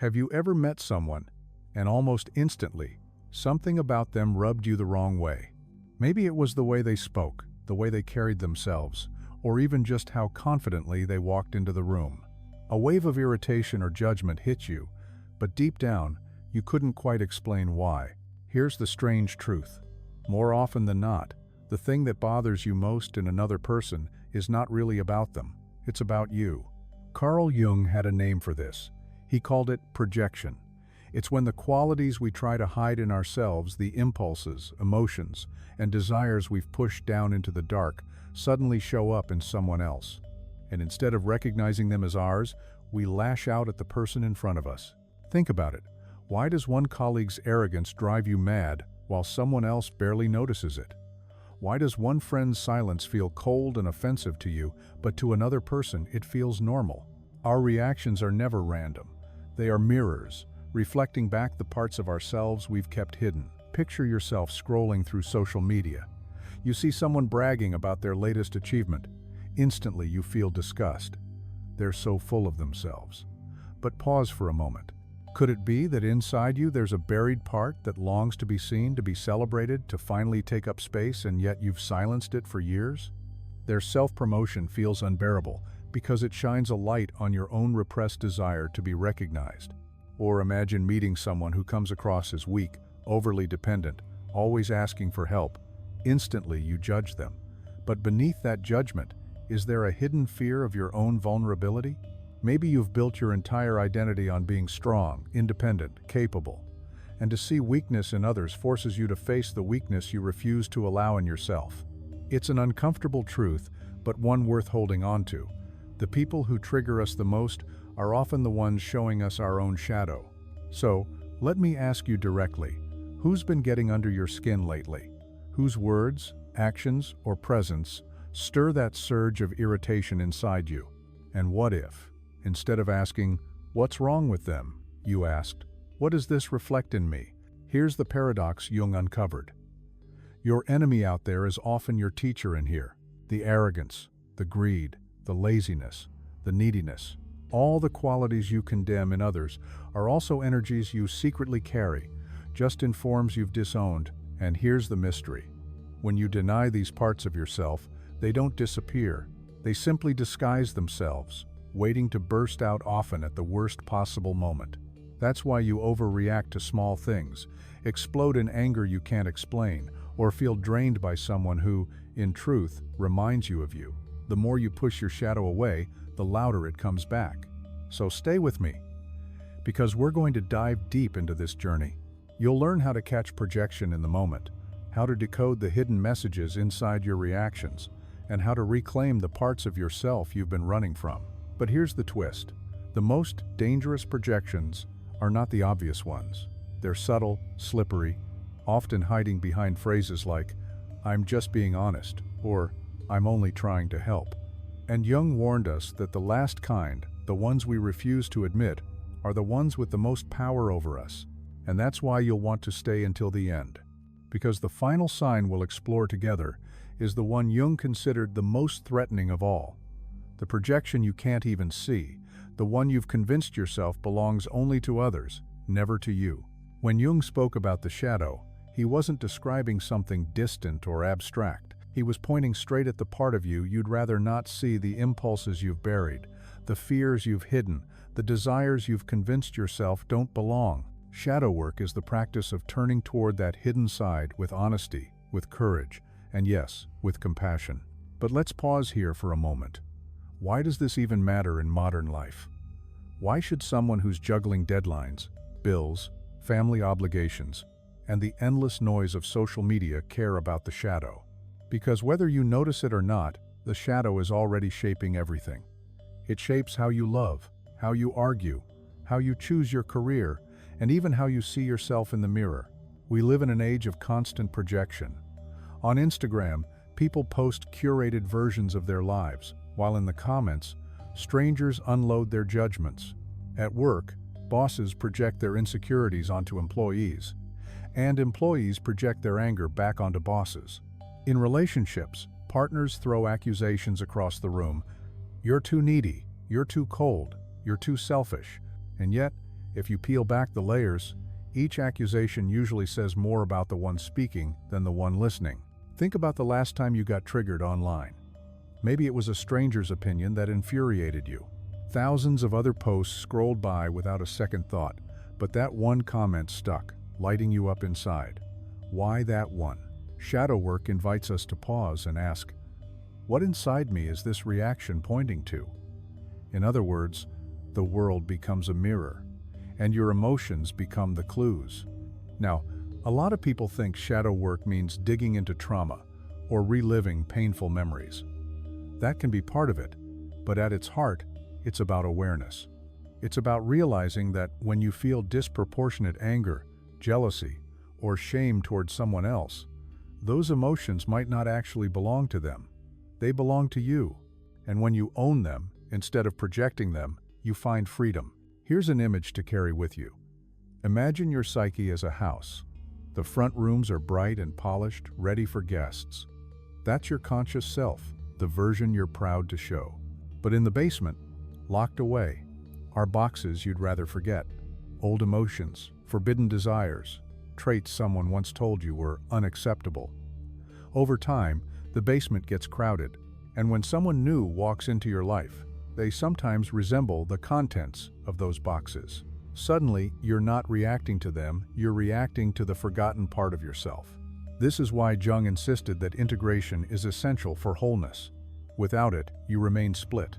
Have you ever met someone, and almost instantly, something about them rubbed you the wrong way? Maybe it was the way they spoke, the way they carried themselves, or even just how confidently they walked into the room. A wave of irritation or judgment hit you, but deep down, you couldn't quite explain why. Here's the strange truth. More often than not, the thing that bothers you most in another person is not really about them. It's about you. Carl Jung had a name for this. He called it projection. It's when the qualities we try to hide in ourselves, the impulses, emotions, and desires we've pushed down into the dark, suddenly show up in someone else. And instead of recognizing them as ours, we lash out at the person in front of us. Think about it. Why does one colleague's arrogance drive you mad while someone else barely notices it? Why does one friend's silence feel cold and offensive to you, but to another person it feels normal? Our reactions are never random. They are mirrors, reflecting back the parts of ourselves we've kept hidden. Picture yourself scrolling through social media. You see someone bragging about their latest achievement. Instantly you feel disgust. They're so full of themselves. But pause for a moment. Could it be that inside you there's a buried part that longs to be seen, to be celebrated, to finally take up space, and yet you've silenced it for years? Their self-promotion feels unbearable because it shines a light on your own repressed desire to be recognized. Or imagine meeting someone who comes across as weak, overly dependent, always asking for help. Instantly you judge them. But beneath that judgment, is there a hidden fear of your own vulnerability? Maybe you've built your entire identity on being strong, independent, capable. And to see weakness in others forces you to face the weakness you refuse to allow in yourself. It's an uncomfortable truth, but one worth holding on to. The people who trigger us the most are often the ones showing us our own shadow. So, let me ask you directly, who's been getting under your skin lately? Whose words, actions, or presence stir that surge of irritation inside you? And what if, instead of asking, "What's wrong with them?" you asked, "What does this reflect in me?" Here's the paradox Jung uncovered. Your enemy out there is often your teacher in here. The arrogance, the greed, the laziness, the neediness, all the qualities you condemn in others are also energies you secretly carry, just in forms you've disowned. And here's the mystery. When you deny these parts of yourself, they don't disappear. They simply disguise themselves, waiting to burst out often at the worst possible moment. That's why you overreact to small things, explode in anger you can't explain, or feel drained by someone who, in truth, reminds you of you. The more you push your shadow away, the louder it comes back. So stay with me, because we're going to dive deep into this journey. You'll learn how to catch projection in the moment, how to decode the hidden messages inside your reactions, and how to reclaim the parts of yourself you've been running from. But here's the twist. The most dangerous projections are not the obvious ones. They're subtle, slippery, often hiding behind phrases like, "I'm just being honest," or "I'm only trying to help." And Jung warned us that the last kind, the ones we refuse to admit, are the ones with the most power over us. And that's why you'll want to stay until the end. Because the final sign we'll explore together is the one Jung considered the most threatening of all. The projection you can't even see, the one you've convinced yourself belongs only to others, never to you. When Jung spoke about the shadow, he wasn't describing something distant or abstract. He was pointing straight at the part of you you'd rather not see, the impulses you've buried, the fears you've hidden, the desires you've convinced yourself don't belong. Shadow work is the practice of turning toward that hidden side with honesty, with courage, and yes, with compassion. But let's pause here for a moment. Why does this even matter in modern life? Why should someone who's juggling deadlines, bills, family obligations, and the endless noise of social media care about the shadow? Because whether you notice it or not, the shadow is already shaping everything. It shapes how you love, how you argue, how you choose your career, and even how you see yourself in the mirror. We live in an age of constant projection. On Instagram, people post curated versions of their lives, while in the comments, strangers unload their judgments. At work, bosses project their insecurities onto employees, and employees project their anger back onto bosses. In relationships, partners throw accusations across the room. You're too needy, you're too cold, you're too selfish. And yet, If you peel back the layers, each accusation usually says more about the one speaking than the one listening. Think about the last time you got triggered online. Maybe it was a stranger's opinion that infuriated you. Thousands of other posts scrolled by without a second thought, but that one comment stuck, lighting you up inside. Why that one? Shadow work invites us to pause and ask, what inside me is this reaction pointing to? In other words, the world becomes a mirror, and your emotions become the clues. Now, a lot of people think shadow work means digging into trauma or reliving painful memories. That can be part of it, but at its heart, it's about awareness. It's about realizing that when you feel disproportionate anger, jealousy, or shame towards someone else, those emotions might not actually belong to them. They belong to you. And when you own them, instead of projecting them, you find freedom. Here's an image to carry with you. Imagine your psyche as a house. The front rooms are bright and polished, ready for guests. That's your conscious self, the version you're proud to show. But in the basement, locked away, are boxes you'd rather forget. Old emotions, forbidden desires, traits someone once told you were unacceptable. Over time, the basement gets crowded, and when someone new walks into your life, they sometimes resemble the contents of those boxes. Suddenly, you're not reacting to them, you're reacting to the forgotten part of yourself. This is why Jung insisted that integration is essential for wholeness. Without it, you remain split.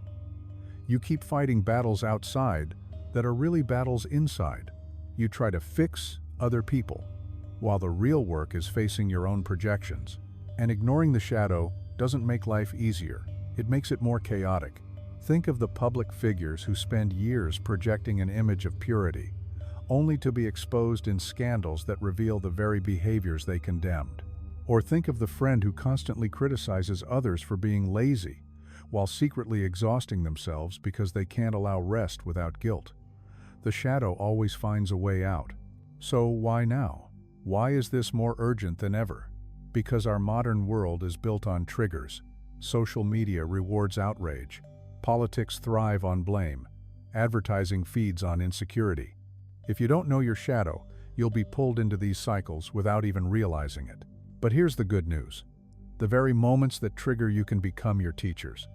You keep fighting battles outside that are really battles inside. You try to fix other people, while the real work is facing your own projections. And ignoring the shadow doesn't make life easier, it makes it more chaotic. Think of the public figures who spend years projecting an image of purity, only to be exposed in scandals that reveal the very behaviors they condemned. Or think of the friend who constantly criticizes others for being lazy, while secretly exhausting themselves because they can't allow rest without guilt. The shadow always finds a way out. So why now? Why is this more urgent than ever? Because our modern world is built on triggers. Social media rewards outrage. Politics thrive on blame. Advertising feeds on insecurity. If you don't know your shadow, you'll be pulled into these cycles without even realizing it. But here's the good news. The very moments that trigger you can become your teachers.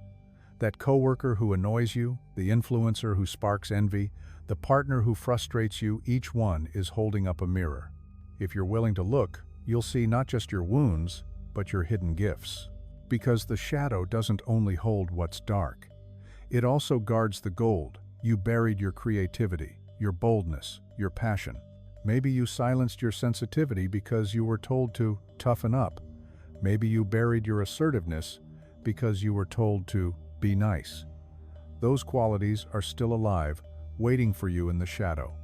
That coworker who annoys you, the influencer who sparks envy, the partner who frustrates you, each one is holding up a mirror. If you're willing to look, you'll see not just your wounds, but your hidden gifts. Because the shadow doesn't only hold what's dark. It also guards the gold. You buried your creativity, your boldness, your passion. Maybe you silenced your sensitivity because you were told to toughen up. Maybe you buried your assertiveness because you were told to be nice. Those qualities are still alive, waiting for you in the shadow.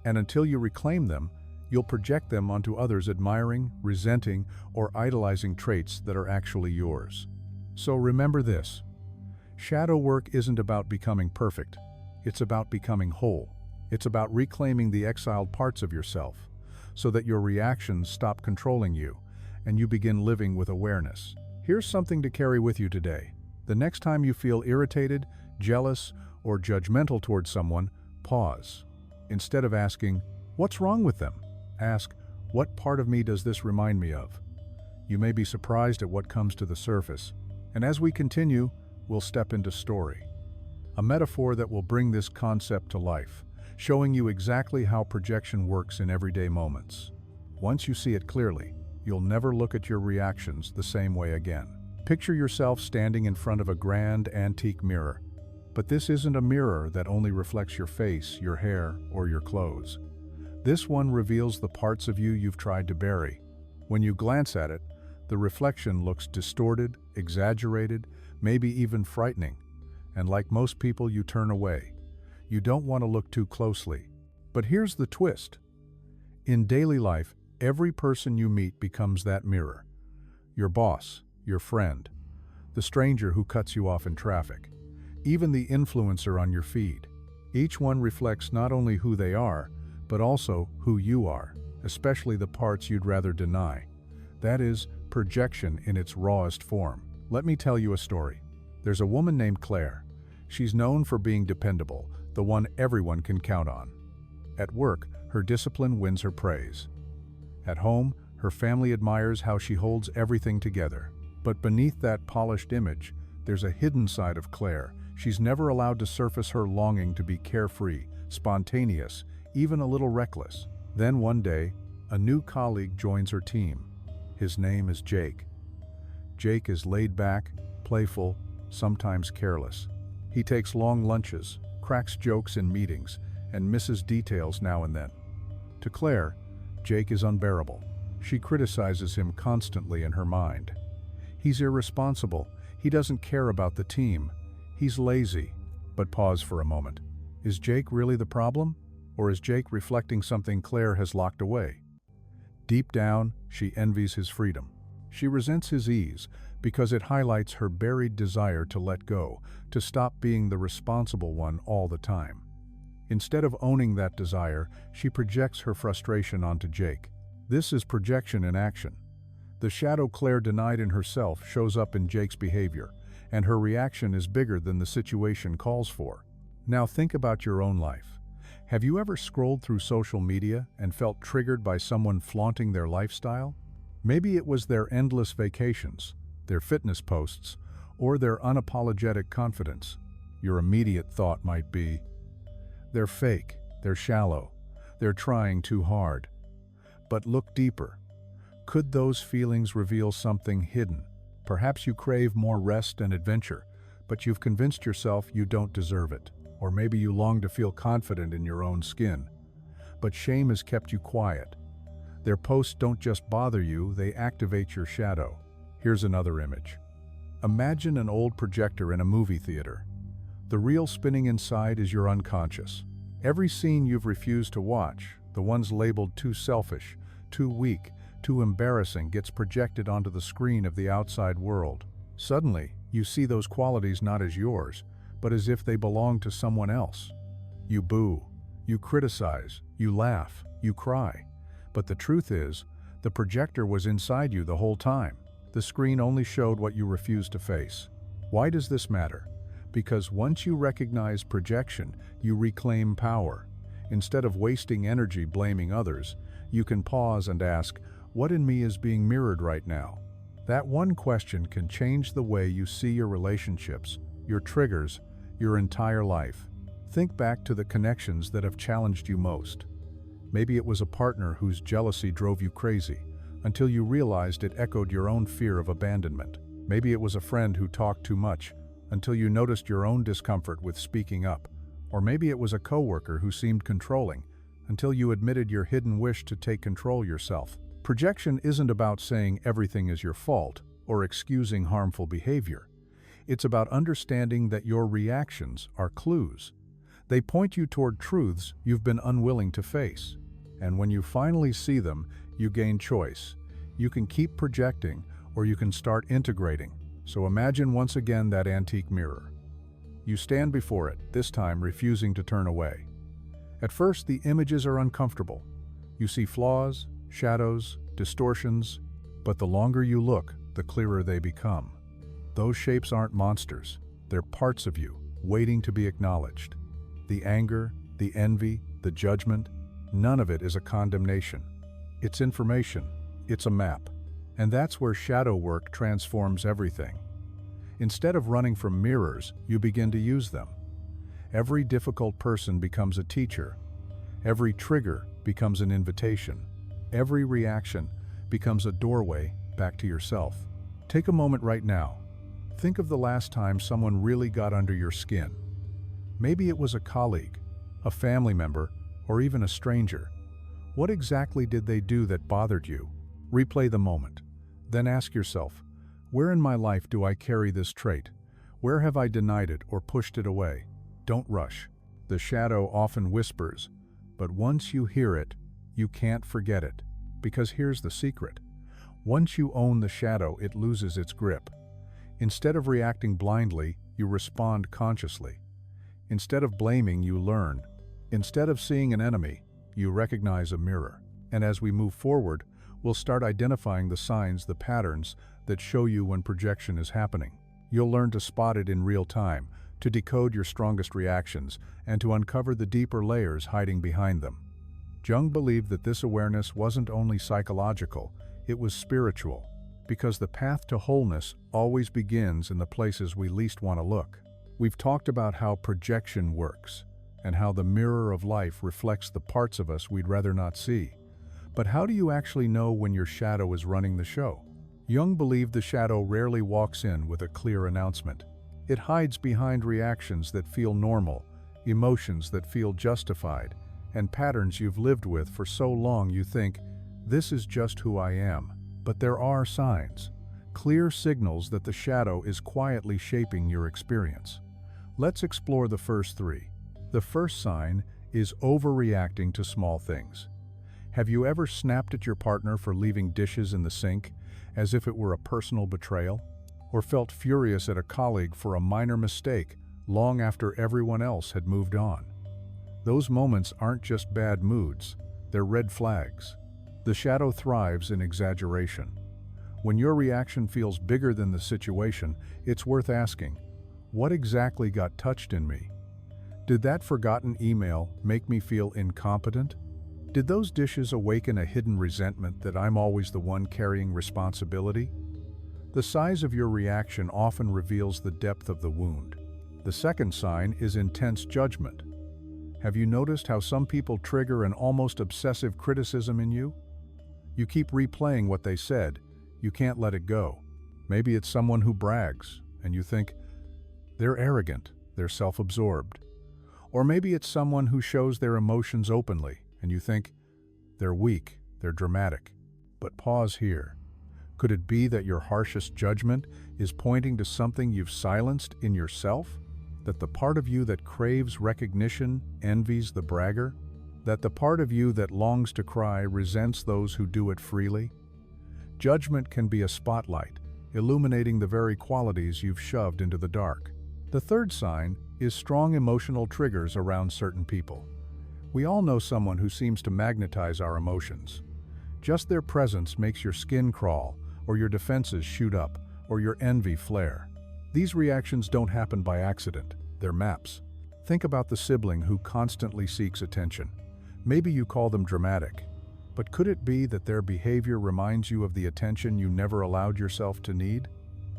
And until you reclaim them, you'll project them onto others, admiring, resenting, or idolizing traits that are actually yours. So remember this. Shadow work isn't about becoming perfect. It's about becoming whole. It's about reclaiming the exiled parts of yourself, so that your reactions stop controlling you, and you begin living with awareness. Here's something to carry with you today. The next time you feel irritated, jealous, or judgmental towards someone, pause. Instead of asking, "What's wrong with them?" ask, "What part of me does this remind me of?" You may be surprised at what comes to the surface, and as we continue, we'll step into story. A metaphor that will bring this concept to life, showing you exactly how projection works in everyday moments. Once you see it clearly, you'll never look at your reactions the same way again. Picture yourself standing in front of a grand antique mirror. But this isn't a mirror that only reflects your face, your hair, or your clothes. This one reveals the parts of you you've tried to bury. When you glance at it, the reflection looks distorted, exaggerated, maybe even frightening. And like most people, you turn away. You don't want to look too closely. But here's the twist. In daily life, every person you meet becomes that mirror. Your boss, your friend, the stranger who cuts you off in traffic, even the influencer on your feed. Each one reflects not only who they are, but also who you are, especially the parts you'd rather deny. That is, projection in its rawest form. Let me tell you a story. There's a woman named Claire. She's known for being dependable, the one everyone can count on. At work, her discipline wins her praise. At home, her family admires how she holds everything together. But beneath that polished image, there's a hidden side of Claire. She's never allowed to surface her longing to be carefree, spontaneous, even a little reckless. Then one day, a new colleague joins her team. His name is Jake. Jake is laid back, playful, sometimes careless. He takes long lunches, cracks jokes in meetings, and misses details now and then. To Claire, Jake is unbearable. She criticizes him constantly in her mind. He's irresponsible. He doesn't care about the team. He's lazy. But pause for a moment. Is Jake really the problem? Or is Jake reflecting something Claire has locked away? Deep down, she envies his freedom. She resents his ease because it highlights her buried desire to let go, to stop being the responsible one all the time. Instead of owning that desire, she projects her frustration onto Jake. This is projection in action. The shadow Claire denied in herself shows up in Jake's behavior, and her reaction is bigger than the situation calls for. Now think about your own life. Have you ever scrolled through social media and felt triggered by someone flaunting their lifestyle? Maybe it was their endless vacations, their fitness posts, or their unapologetic confidence. Your immediate thought might be, they're fake, they're shallow, they're trying too hard. But look deeper. Could those feelings reveal something hidden? Perhaps you crave more rest and adventure, but you've convinced yourself you don't deserve it. Or maybe you long to feel confident in your own skin. But shame has kept you quiet. Their posts don't just bother you, they activate your shadow. Here's another image. Imagine an old projector in a movie theater. The reel spinning inside is your unconscious. Every scene you've refused to watch, the ones labeled too selfish, too weak, too embarrassing, gets projected onto the screen of the outside world. Suddenly, you see those qualities not as yours, but as if they belong to someone else. You boo, you criticize, you laugh, you cry. But the truth is, the projector was inside you the whole time. The screen only showed what you refused to face. Why does this matter? Because once you recognize projection, you reclaim power. Instead of wasting energy blaming others, you can pause and ask, what in me is being mirrored right now? That one question can change the way you see your relationships, your triggers, your entire life. Think back to the connections that have challenged you most. Maybe it was a partner whose jealousy drove you crazy, until you realized it echoed your own fear of abandonment. Maybe it was a friend who talked too much, until you noticed your own discomfort with speaking up. Or maybe it was a coworker who seemed controlling, until you admitted your hidden wish to take control yourself. Projection isn't about saying everything is your fault or excusing harmful behavior. It's about understanding that your reactions are clues. They point you toward truths you've been unwilling to face. And when you finally see them, you gain choice. You can keep projecting, or you can start integrating. So imagine once again that antique mirror. You stand before it, this time refusing to turn away. At first, the images are uncomfortable. You see flaws, shadows, distortions, but the longer you look, the clearer they become. Those shapes aren't monsters. They're parts of you, waiting to be acknowledged. The anger, the envy, the judgment, none of it is a condemnation. It's information. It's a map. And that's where shadow work transforms everything. Instead of running from mirrors, you begin to use them. Every difficult person becomes a teacher. Every trigger becomes an invitation. Every reaction becomes a doorway back to yourself. Take a moment right now. Think of the last time someone really got under your skin. Maybe it was a colleague, a family member, or even a stranger. What exactly did they do that bothered you? Replay the moment. Then ask yourself, where in my life do I carry this trait? Where have I denied it or pushed it away? Don't rush. The shadow often whispers, but once you hear it, you can't forget it. Because here's the secret. Once you own the shadow, it loses its grip. Instead of reacting blindly, you respond consciously. Instead of blaming, you learn. Instead of seeing an enemy, you recognize a mirror. And as we move forward, we'll start identifying the signs, the patterns that show you when projection is happening. You'll learn to spot it in real time, to decode your strongest reactions, and to uncover the deeper layers hiding behind them. Jung believed that this awareness wasn't only psychological, it was spiritual, because the path to wholeness always begins in the places we least want to look. We've talked about how projection works, and how the mirror of life reflects the parts of us we'd rather not see. But how do you actually know when your shadow is running the show? Jung believed the shadow rarely walks in with a clear announcement. It hides behind reactions that feel normal, emotions that feel justified, and patterns you've lived with for so long you think, this is just who I am. But there are signs, clear signals that the shadow is quietly shaping your experience. Let's explore the first three. The first sign is overreacting to small things. Have you ever snapped at your partner for leaving dishes in the sink, as if it were a personal betrayal? Or felt furious at a colleague for a minor mistake long after everyone else had moved on? Those moments aren't just bad moods, they're red flags. The shadow thrives in exaggeration. When your reaction feels bigger than the situation, it's worth asking, what exactly got touched in me? Did that forgotten email make me feel incompetent? Did those dishes awaken a hidden resentment that I'm always the one carrying responsibility? The size of your reaction often reveals the depth of the wound. The second sign is intense judgment. Have you noticed how some people trigger an almost obsessive criticism in you? You keep replaying what they said, you can't let it go. Maybe it's someone who brags, and you think, they're arrogant, they're self-absorbed. Or maybe it's someone who shows their emotions openly, and you think, they're weak, they're dramatic. But pause here. Could it be that your harshest judgment is pointing to something you've silenced in yourself? That the part of you that craves recognition envies the bragger? That the part of you that longs to cry resents those who do it freely? Judgment can be a spotlight, illuminating the very qualities you've shoved into the dark. The third sign is strong emotional triggers around certain people. We all know someone who seems to magnetize our emotions. Just their presence makes your skin crawl, or your defenses shoot up, or your envy flare. These reactions don't happen by accident, they're maps. Think about the sibling who constantly seeks attention. Maybe you call them dramatic, but could it be that their behavior reminds you of the attention you never allowed yourself to need?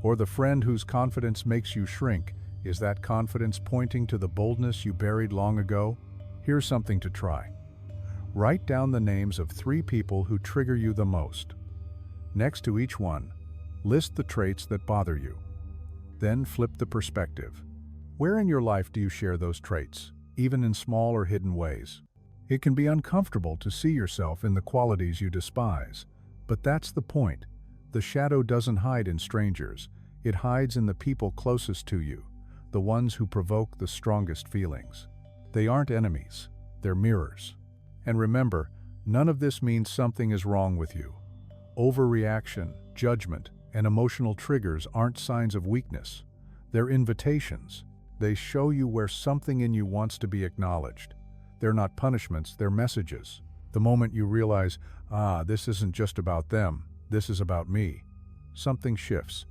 Or the friend whose confidence makes you shrink, is that confidence pointing to the boldness you buried long ago? Here's something to try. Write down the names of 3 people who trigger you the most. Next to each one, list the traits that bother you. Then flip the perspective. Where in your life do you share those traits, even in small or hidden ways? It can be uncomfortable to see yourself in the qualities you despise, but that's the point. The shadow doesn't hide in strangers. It hides in the people closest to you, the ones who provoke the strongest feelings. They aren't enemies, they're mirrors. And remember, none of this means something is wrong with you. Overreaction, judgment, and emotional triggers aren't signs of weakness. They're invitations. They show you where something in you wants to be acknowledged. They're not punishments, they're messages. The moment you realize, this isn't just about them, this is about me, something shifts.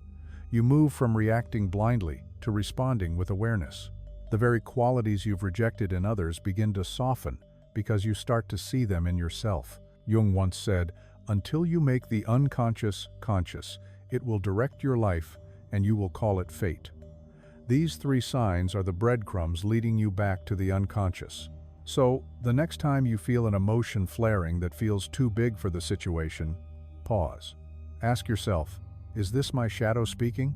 You move from reacting blindly to responding with awareness. The very qualities you've rejected in others begin to soften because you start to see them in yourself. Jung once said, "Until you make the unconscious conscious, it will direct your life and you will call it fate." These 3 signs are the breadcrumbs leading you back to the unconscious. So, the next time you feel an emotion flaring that feels too big for the situation, pause. Ask yourself, is this my shadow speaking?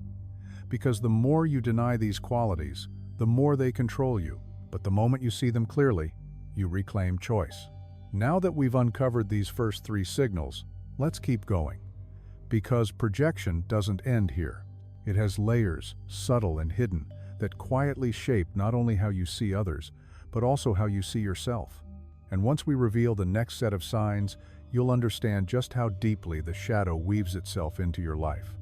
Because the more you deny these qualities, the more they control you. But the moment you see them clearly, you reclaim choice. Now that we've uncovered these first 3 signals, let's keep going. Because projection doesn't end here. It has layers, subtle and hidden, that quietly shape not only how you see others, but also how you see yourself. And once we reveal the next set of signs, you'll understand just how deeply the shadow weaves itself into your life.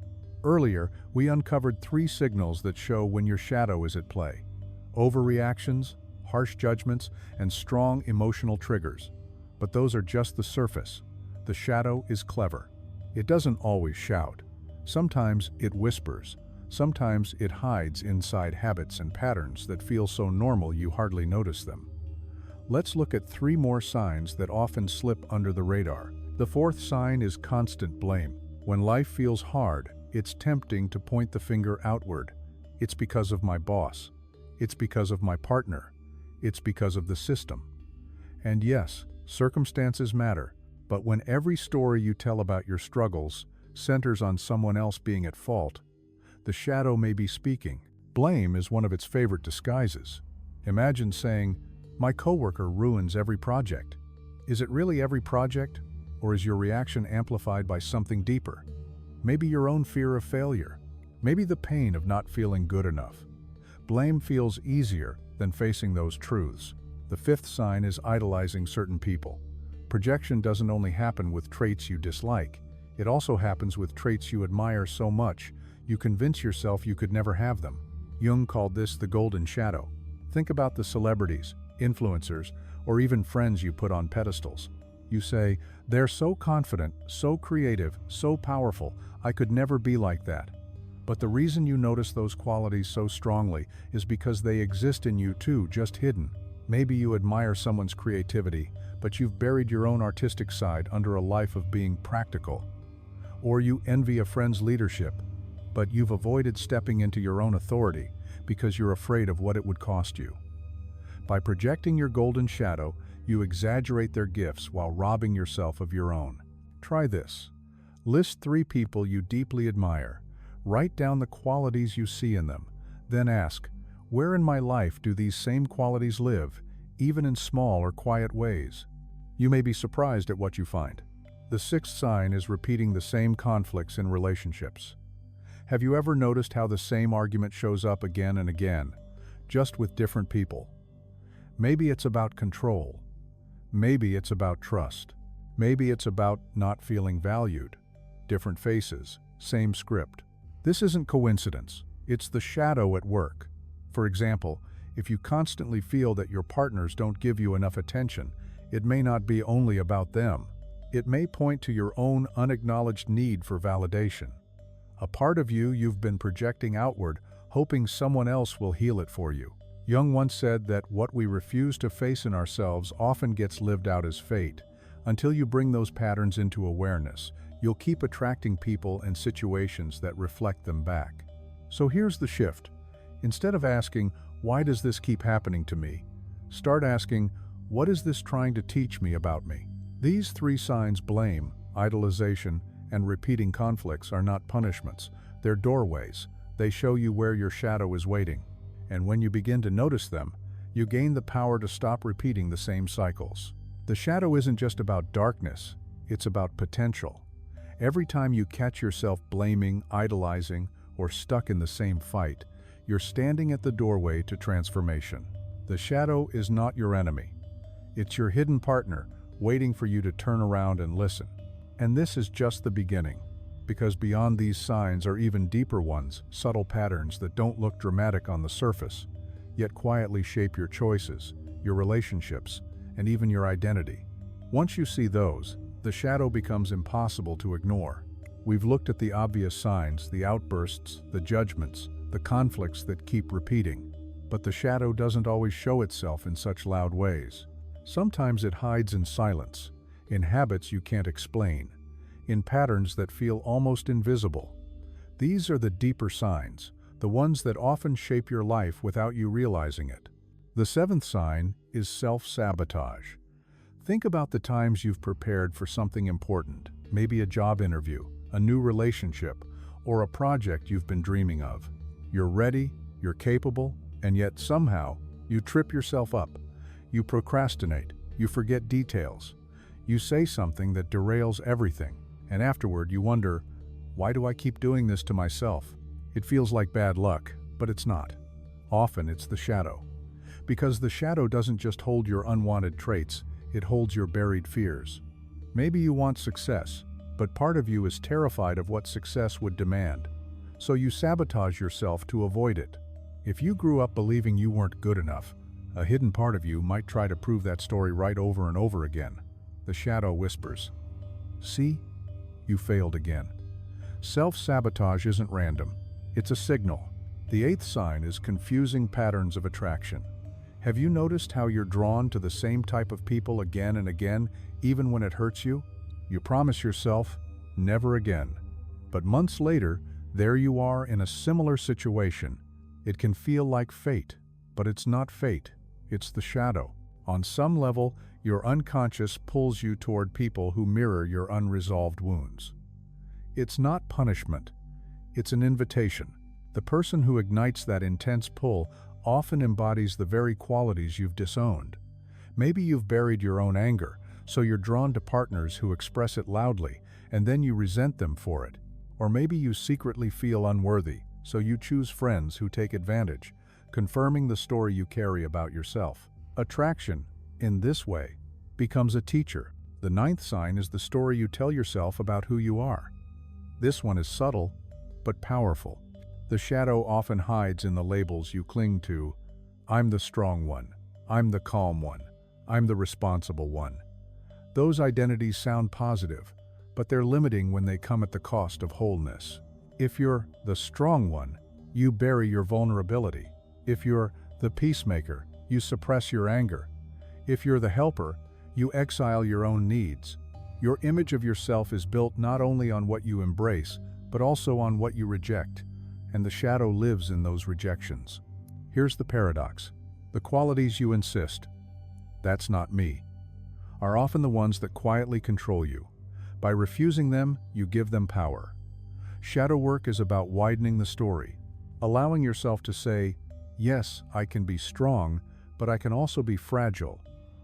Earlier, we uncovered 3 signals that show when your shadow is at play: overreactions, harsh judgments, and strong emotional triggers. But those are just the surface. The shadow is clever. It doesn't always shout. Sometimes it whispers. Sometimes it hides inside habits and patterns that feel so normal you hardly notice them. Let's look at 3 more signs that often slip under the radar. The 4th sign is constant blame. When life feels hard, it's tempting to point the finger outward. It's because of my boss. It's because of my partner. It's because of the system. And yes, circumstances matter, but when every story you tell about your struggles centers on someone else being at fault, the shadow may be speaking. Blame is one of its favorite disguises. Imagine saying, "My coworker ruins every project." Is it really every project? Or is your reaction amplified by something deeper? Maybe your own fear of failure. Maybe the pain of not feeling good enough. Blame feels easier than facing those truths. The 5th sign is idolizing certain people. Projection doesn't only happen with traits you dislike. It also happens with traits you admire so much, you convince yourself you could never have them. Jung called this the golden shadow. Think about the celebrities, influencers, or even friends you put on pedestals. You say, "They're so confident, so creative, so powerful, I could never be like that." But the reason you notice those qualities so strongly is because they exist in you too, just hidden. Maybe you admire someone's creativity, but you've buried your own artistic side under a life of being practical. Or you envy a friend's leadership, but you've avoided stepping into your own authority because you're afraid of what it would cost you. By projecting your golden shadow, you exaggerate their gifts while robbing yourself of your own. Try this. List 3 people you deeply admire. Write down the qualities you see in them. Then ask, where in my life do these same qualities live, even in small or quiet ways? You may be surprised at what you find. The 6th sign is repeating the same conflicts in relationships. Have you ever noticed how the same argument shows up again and again, just with different people? Maybe it's about control. Maybe it's about trust. Maybe it's about not feeling valued. Different faces, same script. This isn't coincidence. It's the shadow at work. For example, if you constantly feel that your partners don't give you enough attention, it may not be only about them. It may point to your own unacknowledged need for validation. A part of you've been projecting outward, hoping someone else will heal it for you. Jung once said that what we refuse to face in ourselves often gets lived out as fate. Until you bring those patterns into awareness, you'll keep attracting people and situations that reflect them back. So here's the shift. Instead of asking, "Why does this keep happening to me?" start asking, "What is this trying to teach me about me?" These 3 signs, blame, idolization, and repeating conflicts, are not punishments. They're doorways. They show you where your shadow is waiting. And when you begin to notice them, you gain the power to stop repeating the same cycles. The shadow isn't just about darkness, it's about potential. Every time you catch yourself blaming, idolizing, or stuck in the same fight, you're standing at the doorway to transformation. The shadow is not your enemy. It's your hidden partner, waiting for you to turn around and listen. And this is just the beginning. Because beyond these signs are even deeper ones, subtle patterns that don't look dramatic on the surface, yet quietly shape your choices, your relationships, and even your identity. Once you see those, the shadow becomes impossible to ignore. We've looked at the obvious signs, the outbursts, the judgments, the conflicts that keep repeating. But the shadow doesn't always show itself in such loud ways. Sometimes it hides in silence, in habits you can't explain, in patterns that feel almost invisible. These are the deeper signs, the ones that often shape your life without you realizing it. The 7th sign is self-sabotage. Think about the times you've prepared for something important, maybe a job interview, a new relationship, or a project you've been dreaming of. You're ready, you're capable, and yet somehow you trip yourself up. You procrastinate, you forget details. You say something that derails everything. And afterward you wonder, why do I keep doing this to myself? It feels like bad luck, but it's not. Often it's the shadow. Because the shadow doesn't just hold your unwanted traits, it holds your buried fears. Maybe you want success, but part of you is terrified of what success would demand. So you sabotage yourself to avoid it. If you grew up believing you weren't good enough, a hidden part of you might try to prove that story right over and over again. The shadow whispers, "See? You failed again." Self-sabotage isn't random. It's a signal. The 8th sign is confusing patterns of attraction. Have you noticed how you're drawn to the same type of people again and again, even when it hurts you? You promise yourself, never again. But months later, there you are in a similar situation. It can feel like fate, but it's not fate. It's the shadow. On some level, your unconscious pulls you toward people who mirror your unresolved wounds. It's not punishment. It's an invitation. The person who ignites that intense pull often embodies the very qualities you've disowned. Maybe you've buried your own anger, so you're drawn to partners who express it loudly, and then you resent them for it. Or maybe you secretly feel unworthy, so you choose friends who take advantage, confirming the story you carry about yourself. Attraction, in this way, becomes a teacher. The ninth sign is the story you tell yourself about who you are. This one is subtle, but powerful. The shadow often hides in the labels you cling to. I'm the strong one. I'm the calm one. I'm the responsible one. Those identities sound positive, but they're limiting when they come at the cost of wholeness. If you're the strong one, you bury your vulnerability. If you're the peacemaker, you suppress your anger. If you're the helper, you exile your own needs. Your image of yourself is built not only on what you embrace, but also on what you reject. And the shadow lives in those rejections. Here's the paradox. The qualities you insist, "That's not me," are often the ones that quietly control you. By refusing them, you give them power. Shadow work is about widening the story, allowing yourself to say, "Yes, I can be strong, but I can also be fragile.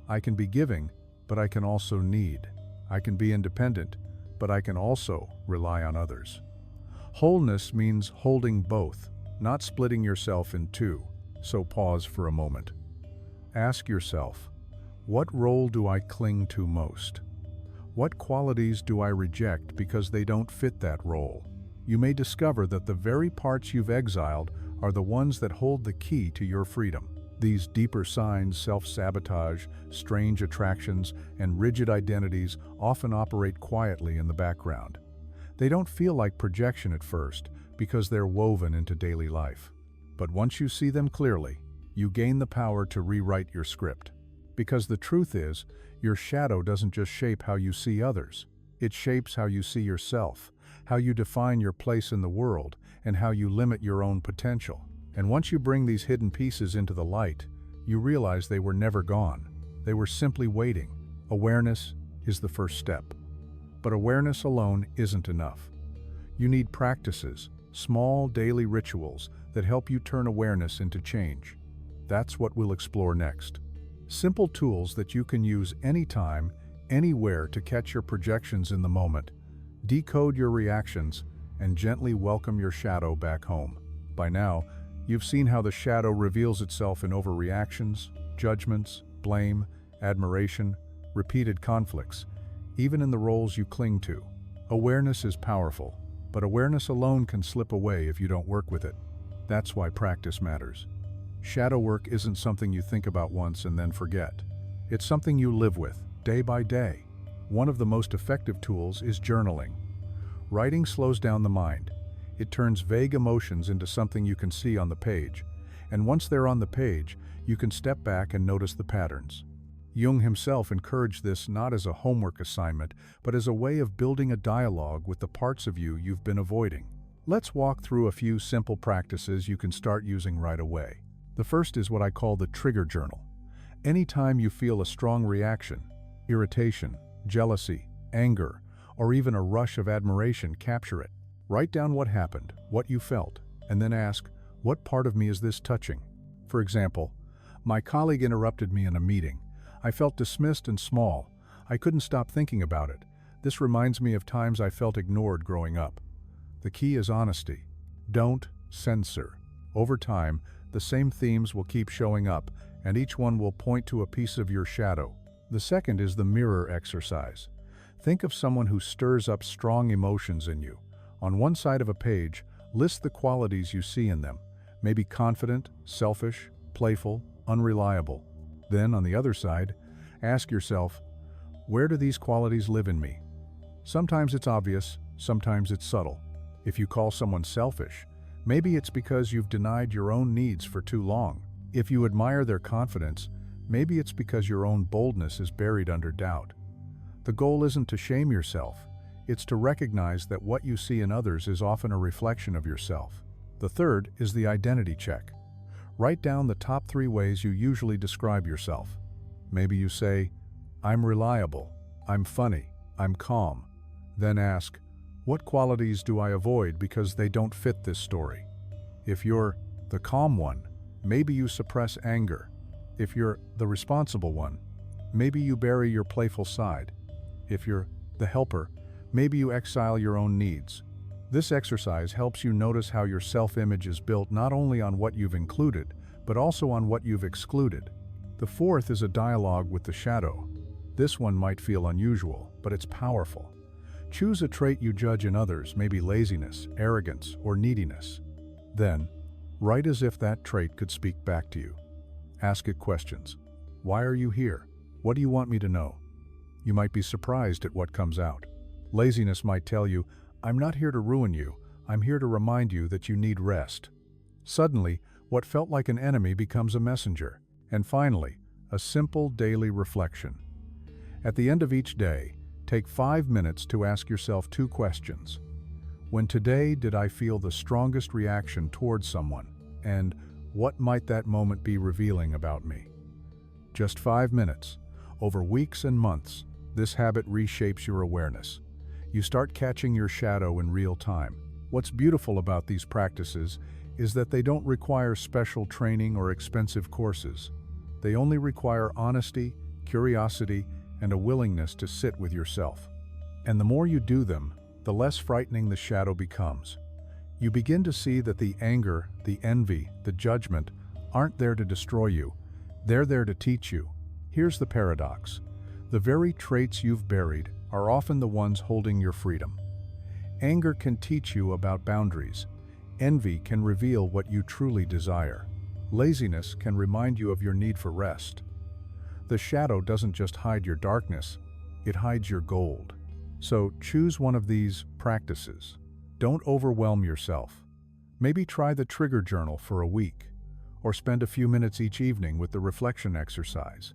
I can be giving, but I can also need. I can be independent, but I can also rely on others." Wholeness means holding both, not splitting yourself in two. So pause for a moment. Ask yourself, what role do I cling to most? What qualities do I reject because they don't fit that role? You may discover that the very parts you've exiled are the ones that hold the key to your freedom. These deeper signs, self-sabotage, strange attractions, and rigid identities often operate quietly in the background. They don't feel like projection at first because they're woven into daily life. But once you see them clearly, you gain the power to rewrite your script. Because the truth is, your shadow doesn't just shape how you see others. It shapes how you see yourself, how you define your place in the world, and how you limit your own potential. And once you bring these hidden pieces into the light, you realize they were never gone. They were simply waiting. Awareness is the first step. But awareness alone isn't enough. You need practices, small daily rituals that help you turn awareness into change. That's what we'll explore next. Simple tools that you can use anytime, anywhere to catch your projections in the moment, decode your reactions, and gently welcome your shadow back home. By now, you've seen how the shadow reveals itself in overreactions, judgments, blame, admiration, repeated conflicts, even in the roles you cling to. Awareness is powerful, but awareness alone can slip away if you don't work with it. That's why practice matters. Shadow work isn't something you think about once and then forget. It's something you live with, day by day. One of the most effective tools is journaling. Writing slows down the mind. It turns vague emotions into something you can see on the page. And once they're on the page, you can step back and notice the patterns. Jung himself encouraged this not as a homework assignment, but as a way of building a dialogue with the parts of you you've been avoiding. Let's walk through a few simple practices you can start using right away. The first is what I call the trigger journal. Anytime you feel a strong reaction, irritation, jealousy, anger, or even a rush of admiration, capture it. Write down what happened, what you felt, and then ask, what part of me is this touching? For example, my colleague interrupted me in a meeting. I felt dismissed and small. I couldn't stop thinking about it. This reminds me of times I felt ignored growing up. The key is honesty. Don't censor. Over time, the same themes will keep showing up, and each one will point to a piece of your shadow. The second is the mirror exercise. Think of someone who stirs up strong emotions in you. On one side of a page, list the qualities you see in them. Maybe confident, selfish, playful, unreliable. Then, on the other side, ask yourself, where do these qualities live in me? Sometimes it's obvious, sometimes it's subtle. If you call someone selfish, maybe it's because you've denied your own needs for too long. If you admire their confidence, maybe it's because your own boldness is buried under doubt. The goal isn't to shame yourself, it's to recognize that what you see in others is often a reflection of yourself. The third is the identity check. Write down the top 3 ways you usually describe yourself. Maybe you say, "I'm reliable, I'm funny, I'm calm." Then ask, what qualities do I avoid because they don't fit this story? If you're the calm one, maybe you suppress anger. If you're the responsible one, maybe you bury your playful side. If you're the helper, maybe you exile your own needs. This exercise helps you notice how your self-image is built not only on what you've included, but also on what you've excluded. The fourth is a dialogue with the shadow. This one might feel unusual, but it's powerful. Choose a trait you judge in others, maybe laziness, arrogance, or neediness. Then, write as if that trait could speak back to you. Ask it questions. Why are you here? What do you want me to know? You might be surprised at what comes out. Laziness might tell you, "I'm not here to ruin you, I'm here to remind you that you need rest." Suddenly, what felt like an enemy becomes a messenger. And finally, a simple daily reflection. At the end of each day, take 5 minutes to ask yourself 2 questions. When today did I feel the strongest reaction towards someone? And what might that moment be revealing about me? Just 5 minutes. Over weeks and months, this habit reshapes your awareness. You start catching your shadow in real time. What's beautiful about these practices is that they don't require special training or expensive courses. They only require honesty, curiosity, and a willingness to sit with yourself. And the more you do them, the less frightening the shadow becomes. You begin to see that the anger, the envy, the judgment aren't there to destroy you. They're there to teach you. Here's the paradox. The very traits you've buried are often the ones holding your freedom. Anger can teach you about boundaries. Envy can reveal what you truly desire. Laziness can remind you of your need for rest. The shadow doesn't just hide your darkness, it hides your gold. So choose one of these practices. Don't overwhelm yourself. Maybe try the trigger journal for a week, or spend a few minutes each evening with the reflection exercise.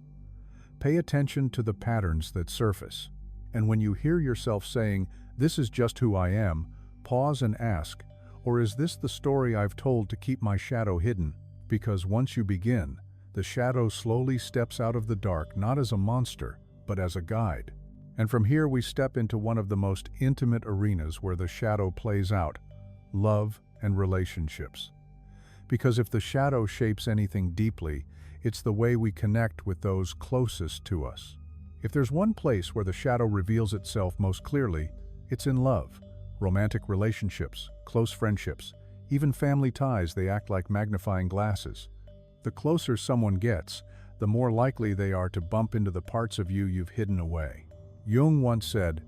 Pay attention to the patterns that surface. And when you hear yourself saying, "This is just who I am," pause and ask, or is this the story I've told to keep my shadow hidden? Because once you begin, the shadow slowly steps out of the dark not as a monster, but as a guide. And from here we step into one of the most intimate arenas where the shadow plays out, love and relationships. Because if the shadow shapes anything deeply, it's the way we connect with those closest to us. If there's one place where the shadow reveals itself most clearly, it's in love. Romantic relationships, close friendships, even family ties, they act like magnifying glasses. The closer someone gets, the more likely they are to bump into the parts of you you've hidden away. Jung once said,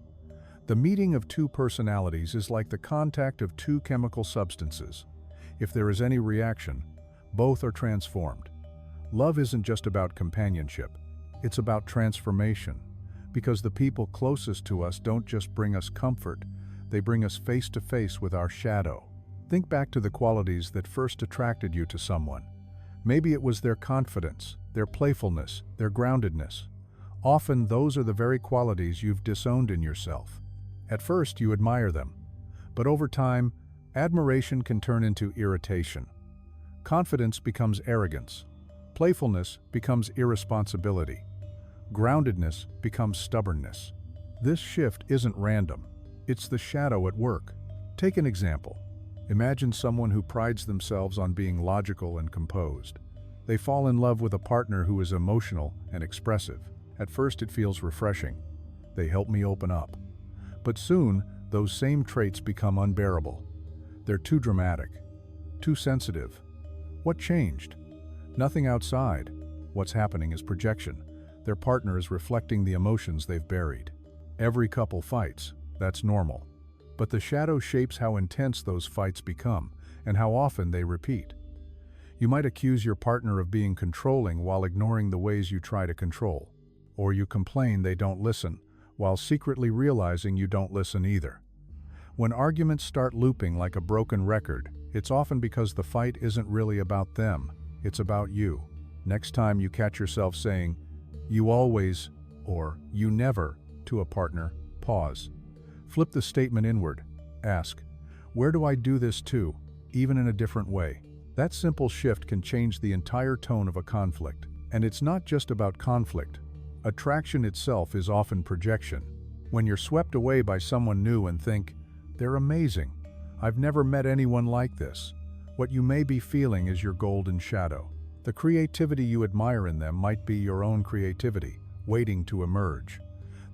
"The meeting of 2 personalities is like the contact of 2 chemical substances. If there is any reaction, both are transformed." Love isn't just about companionship, it's about transformation. Because the people closest to us don't just bring us comfort, they bring us face to face with our shadow. Think back to the qualities that first attracted you to someone. Maybe it was their confidence, their playfulness, their groundedness. Often those are the very qualities you've disowned in yourself. At first you admire them, but over time, admiration can turn into irritation. Confidence becomes arrogance. Playfulness becomes irresponsibility. Groundedness becomes stubbornness. This shift isn't random. It's the shadow at work. Take an example. Imagine someone who prides themselves on being logical and composed. They fall in love with a partner who is emotional and expressive. At first it feels refreshing. They help me open up. But soon, those same traits become unbearable. They're too dramatic, too sensitive. What changed? Nothing outside. What's happening is projection. Their partner is reflecting the emotions they've buried. Every couple fights. That's normal. But the shadow shapes how intense those fights become and how often they repeat. You might accuse your partner of being controlling while ignoring the ways you try to control. Or you complain they don't listen, while secretly realizing you don't listen either. When arguments start looping like a broken record, it's often because the fight isn't really about them, It's about you. Next time you catch yourself saying, "you always," or "you never," to a partner, pause. Flip the statement inward. Ask, "where do I do this to?" even in a different way. That simple shift can change the entire tone of a conflict. And it's not just about conflict. Attraction itself is often projection. When you're swept away by someone new and think, "they're amazing. I've never met anyone like this," what you may be feeling is your golden shadow. The creativity you admire in them might be your own creativity, waiting to emerge.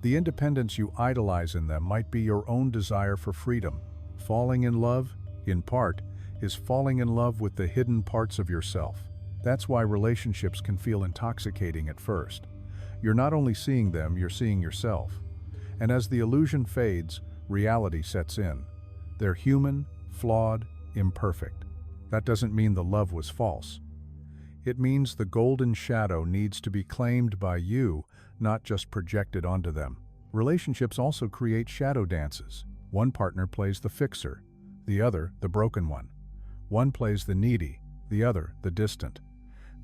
The independence you idolize in them might be your own desire for freedom. Falling in love, in part, is falling in love with the hidden parts of yourself. That's why relationships can feel intoxicating at first. You're not only seeing them, you're seeing yourself. And as the illusion fades, reality sets in. They're human, flawed, imperfect. That doesn't mean the love was false. It means the golden shadow needs to be claimed by you, not just projected onto them. Relationships also create shadow dances. One partner plays the fixer, the other the broken one. One plays the needy, the other the distant.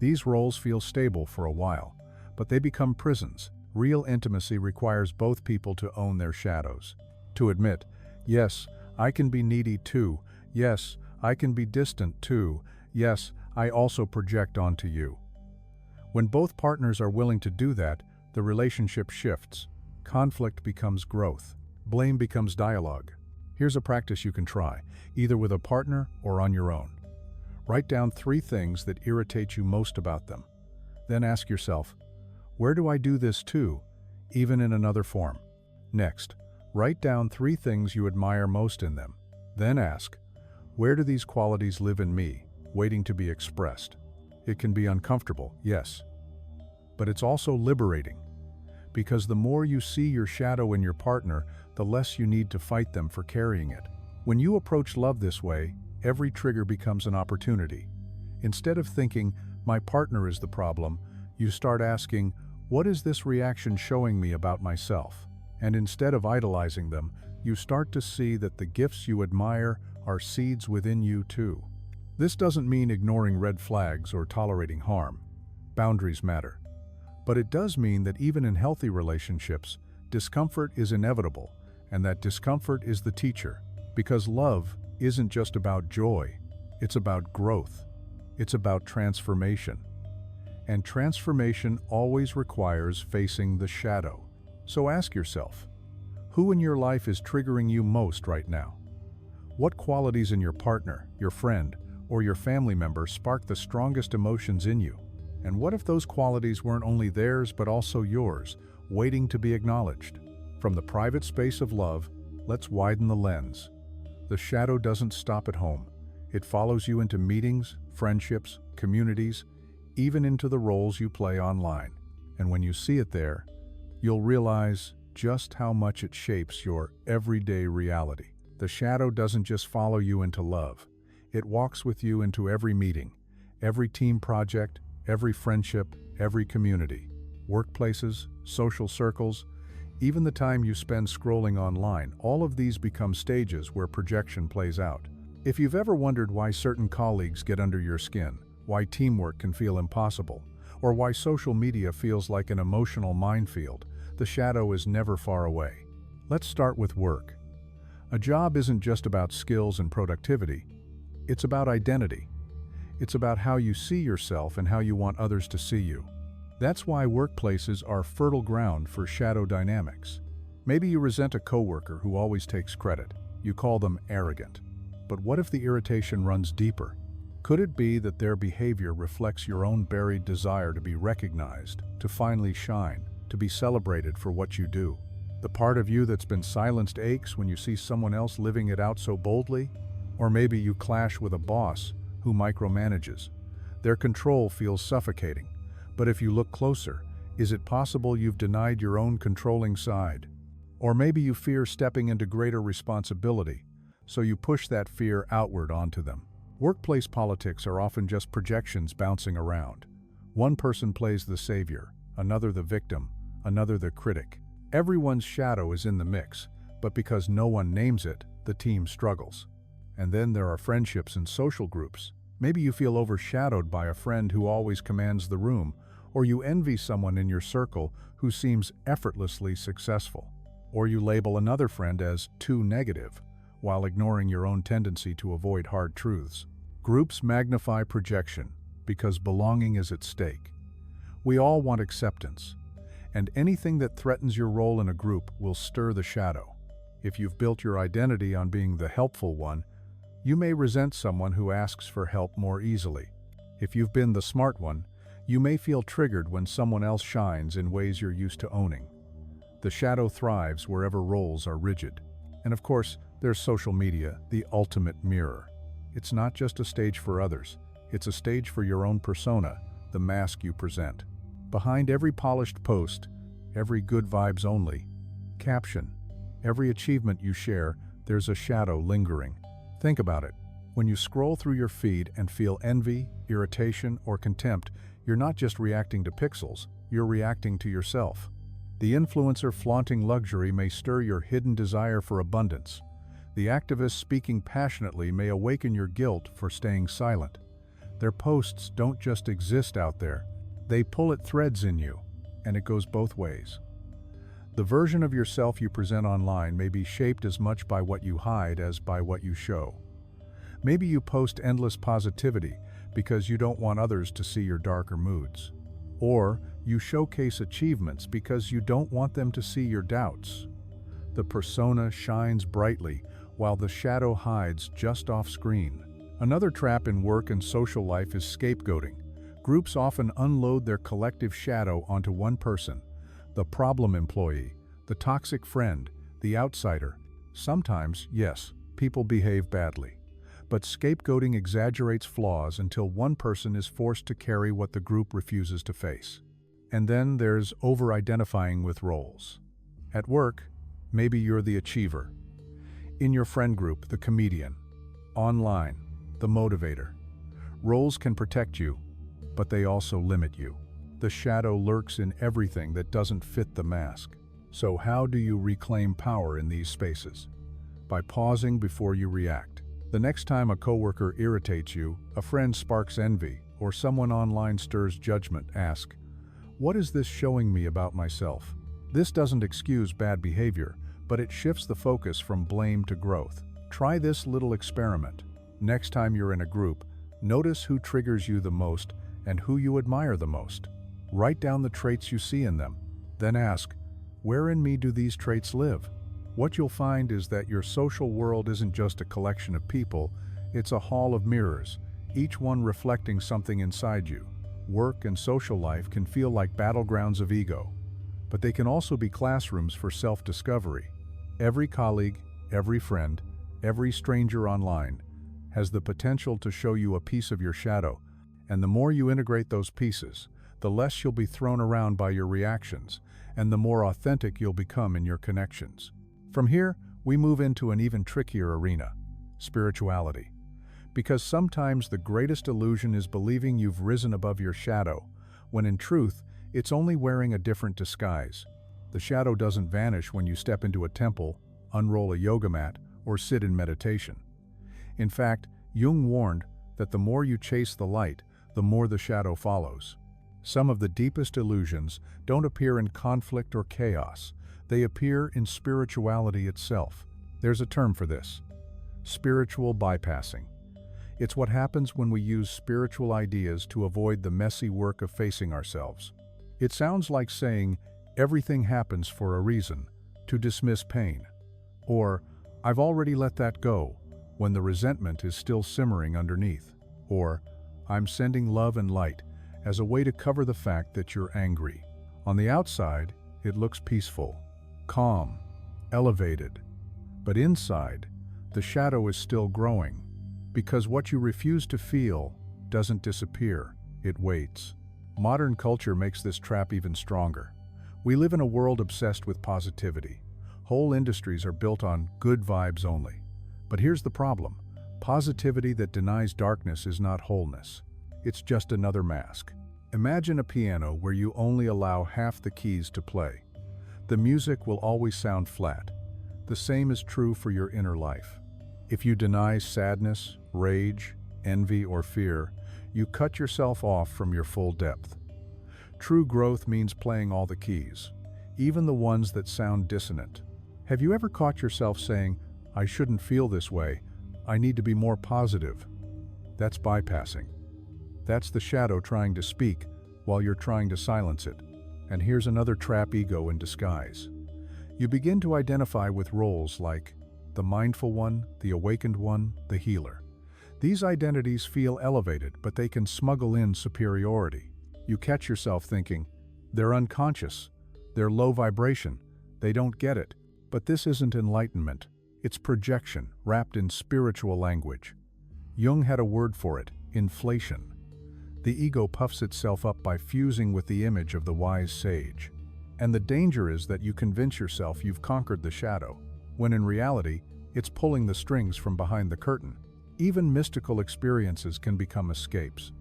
These roles feel stable for a while, but they become prisons. Real intimacy requires both people to own their shadows. To admit, "yes, I can be needy too. Yes, I can be distant too. Yes, I also project onto you." When both partners are willing to do that, the relationship shifts. Conflict becomes growth. Blame becomes dialogue. Here's a practice you can try, either with a partner or on your own. Write down 3 things that irritate you most about them. Then ask yourself, "where do I do this to?" even in another form. Next, write down 3 things you admire most in them. Then ask, "where do these qualities live in me, waiting to be expressed?" It can be uncomfortable, yes, but it's also liberating. Because the more you see your shadow in your partner, the less you need to fight them for carrying it. When you approach love this way, every trigger becomes an opportunity. Instead of thinking, "my partner is the problem," you start asking, "what is this reaction showing me about myself?" And instead of idolizing them, you start to see that the gifts you admire are seeds within you too. This doesn't mean ignoring red flags or tolerating harm. Boundaries matter. But it does mean that even in healthy relationships, discomfort is inevitable, and that discomfort is the teacher. Because love isn't just about joy, it's about growth. It's about transformation. And transformation always requires facing the shadow. So ask yourself, who in your life is triggering you most right now? What qualities in your partner, your friend, or your family member spark the strongest emotions in you? And what if those qualities weren't only theirs but also yours, waiting to be acknowledged? From the private space of love, let's widen the lens. The shadow doesn't stop at home. It follows you into meetings, friendships, communities, even into the roles you play online. And when you see it there, you'll realize just how much it shapes your everyday reality. The shadow doesn't just follow you into love. It walks with you into every meeting, every team project, every friendship, every community, workplaces, social circles, even the time you spend scrolling online. All of these become stages where projection plays out. If you've ever wondered why certain colleagues get under your skin, why teamwork can feel impossible, or why social media feels like an emotional minefield, the shadow is never far away. Let's start with work. A job isn't just about skills and productivity, it's about identity. It's about how you see yourself and how you want others to see you. That's why workplaces are fertile ground for shadow dynamics. Maybe you resent a coworker who always takes credit. You call them arrogant. But what if the irritation runs deeper? Could it be that their behavior reflects your own buried desire to be recognized, to finally shine, to be celebrated for what you do? The part of you that's been silenced aches when you see someone else living it out so boldly? Or maybe you clash with a boss who micromanages. Their control feels suffocating. But if you look closer, is it possible you've denied your own controlling side? Or maybe you fear stepping into greater responsibility, so you push that fear outward onto them. Workplace politics are often just projections bouncing around. One person plays the savior, another the victim, another the critic. Everyone's shadow is in the mix, but because no one names it, the team struggles. And then there are friendships and social groups. Maybe you feel overshadowed by a friend who always commands the room, or you envy someone in your circle who seems effortlessly successful. Or you label another friend as too negative, while ignoring your own tendency to avoid hard truths. Groups magnify projection because belonging is at stake. We all want acceptance, and anything that threatens your role in a group will stir the shadow. If you've built your identity on being the helpful one, you may resent someone who asks for help more easily. If you've been the smart one, you may feel triggered when someone else shines in ways you're used to owning. The shadow thrives wherever roles are rigid. And of course, there's social media, the ultimate mirror. It's not just a stage for others, it's a stage for your own persona, the mask you present. Behind every polished post, every good vibes only caption, every achievement you share, there's a shadow lingering. Think about it. When you scroll through your feed and feel envy, irritation, or contempt, you're not just reacting to pixels, you're reacting to yourself. The influencer flaunting luxury may stir your hidden desire for abundance. The activist speaking passionately may awaken your guilt for staying silent. Their posts don't just exist out there, they pull at threads in you, and it goes both ways. The version of yourself you present online may be shaped as much by what you hide as by what you show. Maybe you post endless positivity because you don't want others to see your darker moods. Or you showcase achievements because you don't want them to see your doubts. The persona shines brightly while the shadow hides just off screen. Another trap in work and social life is scapegoating. Groups often unload their collective shadow onto one person: the problem employee, the toxic friend, the outsider. Sometimes, yes, people behave badly. But scapegoating exaggerates flaws until one person is forced to carry what the group refuses to face. And then there's over-identifying with roles. At work, maybe you're the achiever. In your friend group, the comedian. Online, the motivator. Roles can protect you, but they also limit you. The shadow lurks in everything that doesn't fit the mask. So how do you reclaim power in these spaces? By pausing before you react. The next time a coworker irritates you, a friend sparks envy, or someone online stirs judgment, ask, "What is this showing me about myself?" This doesn't excuse bad behavior, but it shifts the focus from blame to growth. Try this little experiment. Next time you're in a group, notice who triggers you the most and who you admire the most. Write down the traits you see in them. Then ask, where in me do these traits live? What you'll find is that your social world isn't just a collection of people, it's a hall of mirrors, each one reflecting something inside you. Work and social life can feel like battlegrounds of ego, but they can also be classrooms for self-discovery. Every colleague, every friend, every stranger online has the potential to show you a piece of your shadow, and the more you integrate those pieces, the less you'll be thrown around by your reactions, and the more authentic you'll become in your connections. From here, we move into an even trickier arena: spirituality. Because sometimes the greatest illusion is believing you've risen above your shadow, when in truth, it's only wearing a different disguise. The shadow doesn't vanish when you step into a temple, unroll a yoga mat, or sit in meditation. In fact, Jung warned that the more you chase the light, the more the shadow follows. Some of the deepest illusions don't appear in conflict or chaos. They appear in spirituality itself. There's a term for this: spiritual bypassing. It's what happens when we use spiritual ideas to avoid the messy work of facing ourselves. It sounds like saying, everything happens for a reason, to dismiss pain. Or, I've already let that go, when the resentment is still simmering underneath. Or, I'm sending love and light as a way to cover the fact that you're angry. On the outside, it looks peaceful, calm, elevated. But inside, the shadow is still growing, because what you refuse to feel doesn't disappear, it waits. Modern culture makes this trap even stronger. We live in a world obsessed with positivity. Whole industries are built on good vibes only. But here's the problem: positivity that denies darkness is not wholeness. It's just another mask. Imagine a piano where you only allow half the keys to play. The music will always sound flat. The same is true for your inner life. If you deny sadness, rage, envy, or fear, you cut yourself off from your full depth. True growth means playing all the keys, even the ones that sound dissonant. Have you ever caught yourself saying, "I shouldn't feel this way, I need to be more positive"? That's bypassing. That's the shadow trying to speak while you're trying to silence it. And here's another trap ego in disguise. You begin to identify with roles like the mindful one, the awakened one, the healer. These identities feel elevated, but they can smuggle in superiority. You catch yourself thinking, they're unconscious, they're low vibration, they don't get it. But this isn't enlightenment, it's projection wrapped in spiritual language. Jung had a word for it: inflation. The ego puffs itself up by fusing with the image of the wise sage. And the danger is that you convince yourself you've conquered the shadow, when in reality, it's pulling the strings from behind the curtain. Even mystical experiences can become escapes.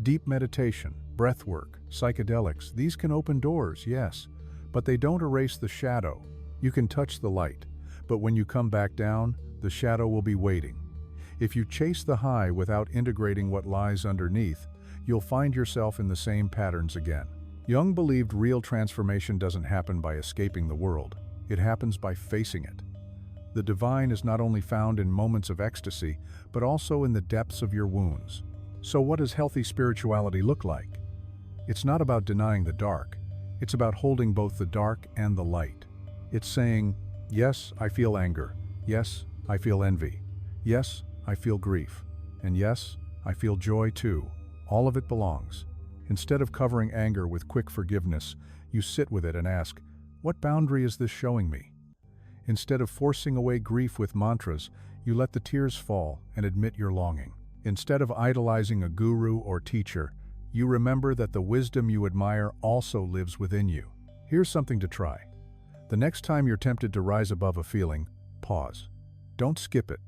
Deep meditation, breath work, psychedelics, these can open doors, yes, but they don't erase the shadow. You can touch the light, but when you come back down, the shadow will be waiting. If you chase the high without integrating what lies underneath, you'll find yourself in the same patterns again. Jung believed real transformation doesn't happen by escaping the world, it happens by facing it. The divine is not only found in moments of ecstasy, but also in the depths of your wounds. So what does healthy spirituality look like? It's not about denying the dark, it's about holding both the dark and the light. It's saying, yes, I feel anger, yes, I feel envy, yes, I feel grief, and yes, I feel joy too. All of it belongs. Instead of covering anger with quick forgiveness, you sit with it and ask, what boundary is this showing me? Instead of forcing away grief with mantras, you let the tears fall and admit your longing. Instead of idolizing a guru or teacher, you remember that the wisdom you admire also lives within you. Here's something to try. The next time you're tempted to rise above a feeling, pause. Don't skip it.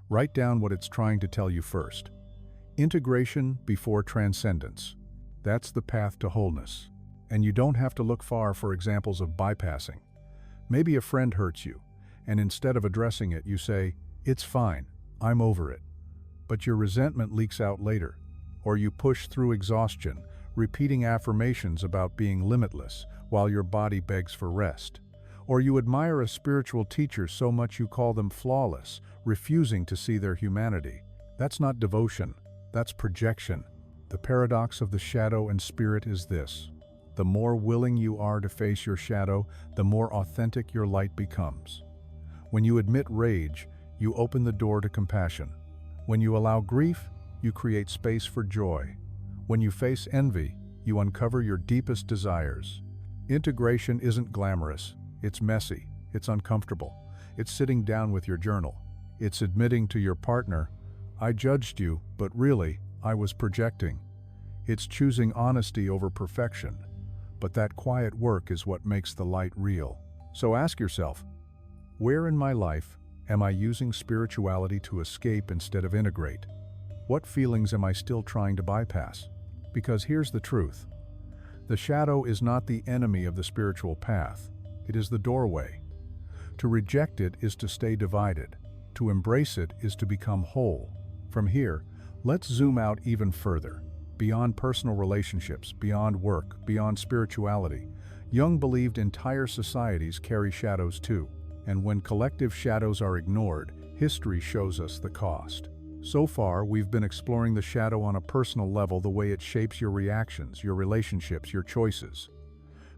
Write down what it's trying to tell you first. Integration before transcendence. That's the path to wholeness. And you don't have to look far for examples of bypassing. Maybe a friend hurts you, and instead of addressing it, you say, "It's fine, I'm over it." But your resentment leaks out later. Or you push through exhaustion, repeating affirmations about being limitless while your body begs for rest. Or you admire a spiritual teacher so much you call them flawless, refusing to see their humanity. That's not devotion. That's projection. The paradox of the shadow and spirit is this: the more willing you are to face your shadow, the more authentic your light becomes. When you admit rage, you open the door to compassion. When you allow grief, you create space for joy. When you face envy, you uncover your deepest desires. Integration isn't glamorous. It's messy. It's uncomfortable. It's sitting down with your journal. It's admitting to your partner, "I judged you, but really, I was projecting." It's choosing honesty over perfection. But that quiet work is what makes the light real. So ask yourself, where in my life am I using spirituality to escape instead of integrate? What feelings am I still trying to bypass? Because here's the truth. The shadow is not the enemy of the spiritual path. It is the doorway. To reject it is to stay divided. To embrace it is to become whole. From here, let's zoom out even further. Beyond personal relationships, beyond work, beyond spirituality, Jung believed entire societies carry shadows too. And when collective shadows are ignored, history shows us the cost. So far, we've been exploring the shadow on a personal level, the way it shapes your reactions, your relationships, your choices.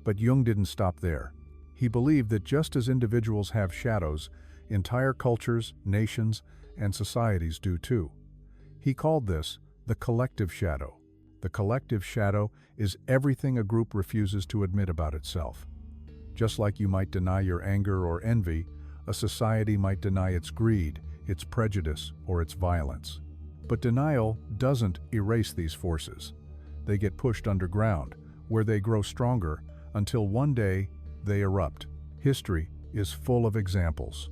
But Jung didn't stop there. He believed that just as individuals have shadows, entire cultures, nations, and societies do too. He called this the collective shadow. The collective shadow is everything a group refuses to admit about itself. Just like you might deny your anger or envy, a society might deny its greed, its prejudice, or its violence. But denial doesn't erase these forces. They get pushed underground, where they grow stronger, until one day they erupt. History is full of examples.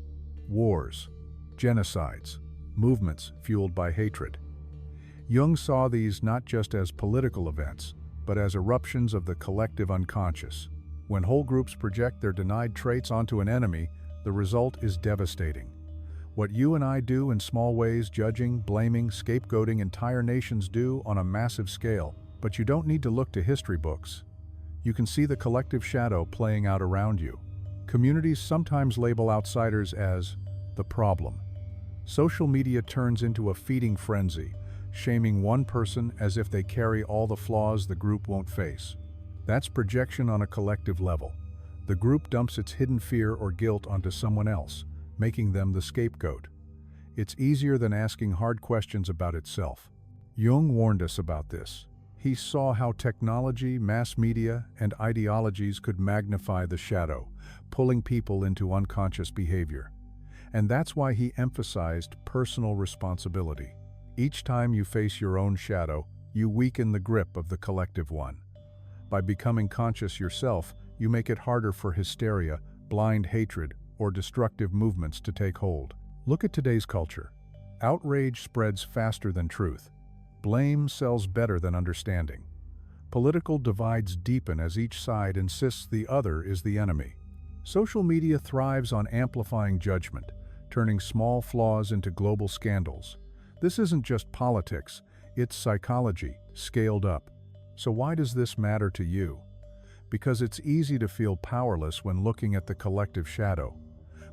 Wars, genocides, movements fueled by hatred. Jung saw these not just as political events, but as eruptions of the collective unconscious. When whole groups project their denied traits onto an enemy, the result is devastating. What you and I do in small ways, judging, blaming, scapegoating, entire nations do on a massive scale. But you don't need to look to history books. You can see the collective shadow playing out around you. Communities sometimes label outsiders as the problem. Social media turns into a feeding frenzy, shaming one person as if they carry all the flaws the group won't face. That's projection on a collective level. The group dumps its hidden fear or guilt onto someone else, making them the scapegoat. It's easier than asking hard questions about itself. Jung warned us about this. He saw how technology, mass media, and ideologies could magnify the shadow, pulling people into unconscious behavior. And that's why he emphasized personal responsibility. Each time you face your own shadow, you weaken the grip of the collective one. By becoming conscious yourself, you make it harder for hysteria, blind hatred, or destructive movements to take hold. Look at today's culture. Outrage spreads faster than truth. Blame sells better than understanding. Political divides deepen as each side insists the other is the enemy. Social media thrives on amplifying judgment, turning small flaws into global scandals. This isn't just politics, it's psychology, scaled up. So why does this matter to you? Because it's easy to feel powerless when looking at the collective shadow.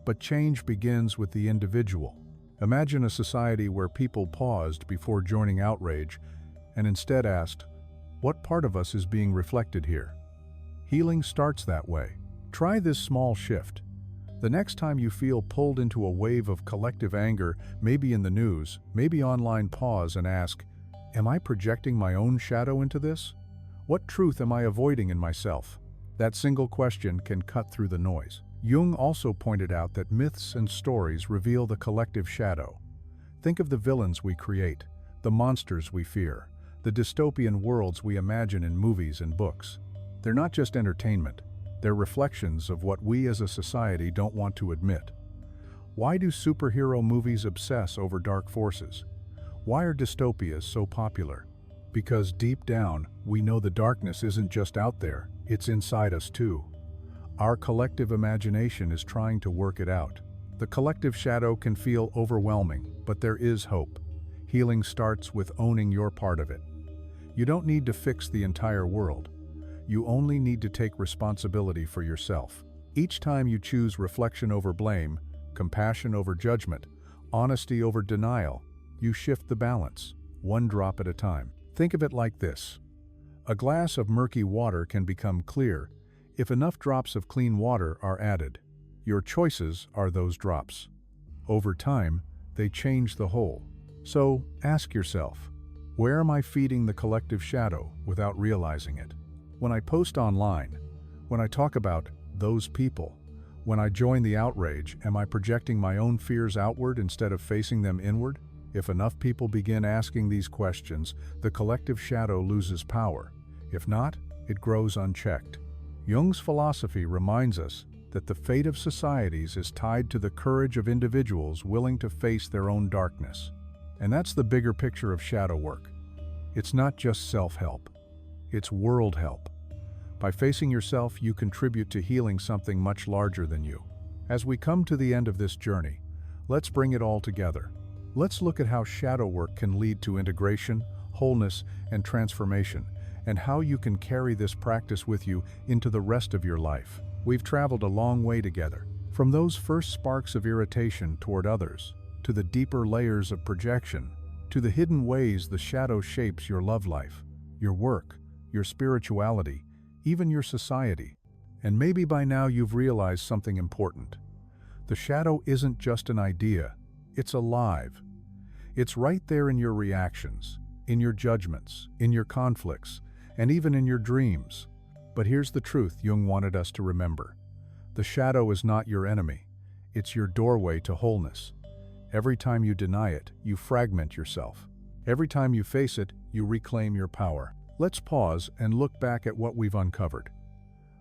But change begins with the individual. Imagine a society where people paused before joining outrage and instead asked, what part of us is being reflected here? Healing starts that way. Try this small shift. The next time you feel pulled into a wave of collective anger, maybe in the news, maybe online, pause and ask, am I projecting my own shadow into this? What truth am I avoiding in myself? That single question can cut through the noise. Jung also pointed out that myths and stories reveal the collective shadow. Think of the villains we create, the monsters we fear, the dystopian worlds we imagine in movies and books. They're not just entertainment, they're reflections of what we as a society don't want to admit. Why do superhero movies obsess over dark forces? Why are dystopias so popular? Because deep down, we know the darkness isn't just out there, it's inside us too. Our collective imagination is trying to work it out. The collective shadow can feel overwhelming, but there is hope. Healing starts with owning your part of it. You don't need to fix the entire world. You only need to take responsibility for yourself. Each time you choose reflection over blame, compassion over judgment, honesty over denial, you shift the balance, one drop at a time. Think of it like this. A glass of murky water can become clear if enough drops of clean water are added. Your choices are those drops. Over time, they change the whole. So ask yourself, where am I feeding the collective shadow without realizing it? When I post online, when I talk about those people, when I join the outrage, am I projecting my own fears outward instead of facing them inward? If enough people begin asking these questions, the collective shadow loses power. If not, it grows unchecked. Jung's philosophy reminds us that the fate of societies is tied to the courage of individuals willing to face their own darkness. And that's the bigger picture of shadow work. It's not just self-help, it's world help. By facing yourself, you contribute to healing something much larger than you. As we come to the end of this journey, let's bring it all together. Let's look at how shadow work can lead to integration, wholeness, and transformation, and how you can carry this practice with you into the rest of your life. We've traveled a long way together, from those first sparks of irritation toward others, to the deeper layers of projection, to the hidden ways the shadow shapes your love life, your work, your spirituality, even your society. And maybe by now you've realized something important. The shadow isn't just an idea, it's alive. It's right there in your reactions, in your judgments, in your conflicts, and even in your dreams. But here's the truth Jung wanted us to remember. The shadow is not your enemy. It's your doorway to wholeness. Every time you deny it, you fragment yourself. Every time you face it, you reclaim your power. Let's pause and look back at what we've uncovered.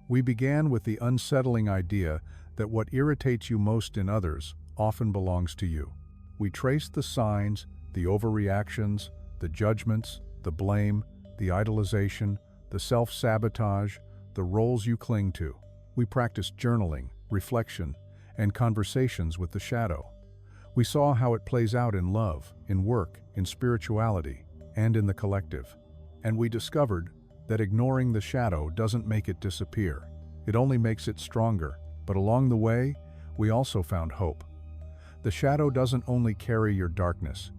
We began with the unsettling idea that what irritates you most in others often belongs to you. We traced the signs, the overreactions, the judgments, the blame, the idolization, the self-sabotage, the roles you cling to. We practiced journaling, reflection, and conversations with the shadow. We saw how it plays out in love, in work, in spirituality, and in the collective. And we discovered that ignoring the shadow doesn't make it disappear. It only makes it stronger. But along the way, we also found hope. The shadow doesn't only carry your darkness.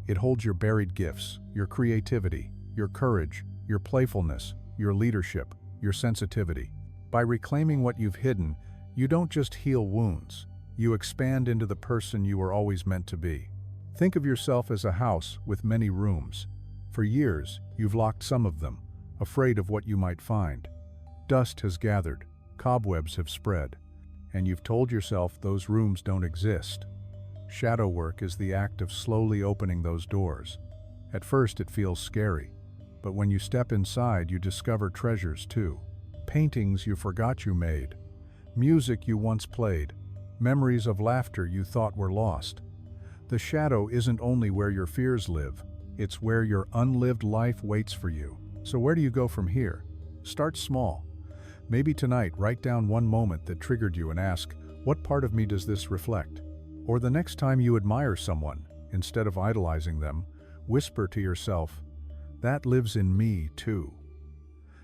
It holds your buried gifts, your creativity, your courage, your playfulness, your leadership, your sensitivity. By reclaiming what you've hidden, you don't just heal wounds. You expand into the person you were always meant to be. Think of yourself as a house with many rooms. For years, you've locked some of them, afraid of what you might find. Dust has gathered, cobwebs have spread, and you've told yourself those rooms don't exist. Shadow work is the act of slowly opening those doors. At first it feels scary, but when you step inside you discover treasures too. Paintings you forgot you made, music you once played, memories of laughter you thought were lost. The shadow isn't only where your fears live, it's where your unlived life waits for you. So where do you go from here? Start small. Maybe tonight write down one moment that triggered you and ask, what part of me does this reflect? Or the next time you admire someone, instead of idolizing them, whisper to yourself, that lives in me too.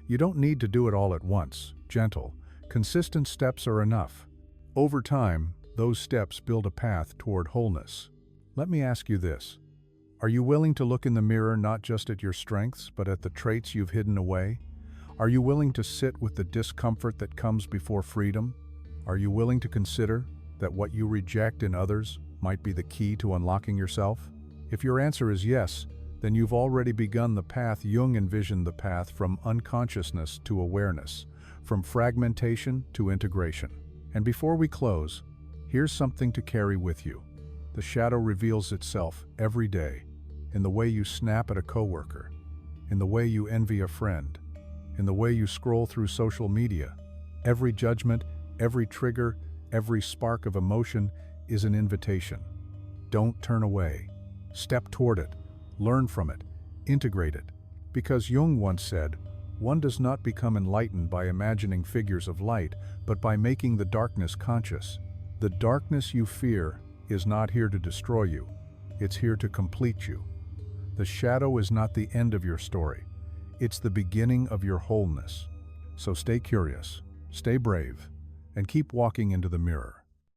You don't need to do it all at once. Gentle, consistent steps are enough. Over time, those steps build a path toward wholeness. Let me ask you this. Are you willing to look in the mirror not just at your strengths, but at the traits you've hidden away? Are you willing to sit with the discomfort that comes before freedom? Are you willing to consider that what you reject in others might be the key to unlocking yourself? If your answer is yes, then you've already begun the path Jung envisioned, the path from unconsciousness to awareness, from fragmentation to integration. And before we close, here's something to carry with you. The shadow reveals itself every day, in the way you snap at a coworker, in the way you envy a friend, in the way you scroll through social media. Every judgment, every trigger, every spark of emotion is an invitation. Don't turn away. Step toward it. Learn from it. Integrate it. Because Jung once said, one does not become enlightened by imagining figures of light, but by making the darkness conscious. The darkness you fear is not here to destroy you. It's here to complete you. The shadow is not the end of your story. It's the beginning of your wholeness. So stay curious, stay brave, and keep walking into the mirror.